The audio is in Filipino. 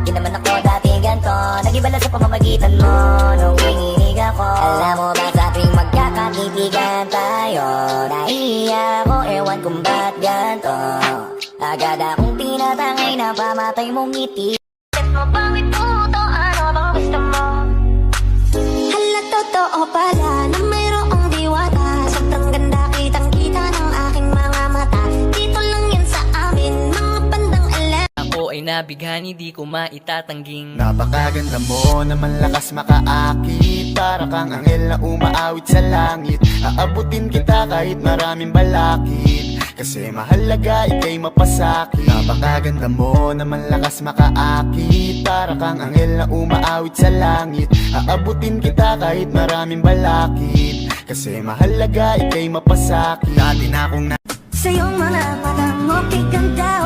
Di naman ako dati ganto, nag-iba lang sa pamamagitan mo nung hinihinig ako. Alam mo ba sa tuwing magkakakitigan tayo, nahihiya ako, ewan kung ba't ganto. Agad akong tinatangay na pamatay mong ngiti. Mo bang ituto, ano bang gusto mo? Hala, totoo pala na mayroong diwata. Sobrang ganda, kitang-kita ng aking mga mata. Dito lang yan sa amin, mga bandang alam. Ako ay nabighani, di ko maitatangging. Napakaganda mo naman, lakas makaakit. Para kang anghel na umaawit sa langit. Aabutin kita kahit maraming balakid, kasi mahalaga ika'y mapasakit. Napakaganda mo naman, lakas makaakit. Para kang anghel na umaawit sa langit. Aabutin kita kahit maraming balakid, kasi mahalaga ika'y mapasakit. Dati na akong Sa iyong mga mata mo, kay ganda.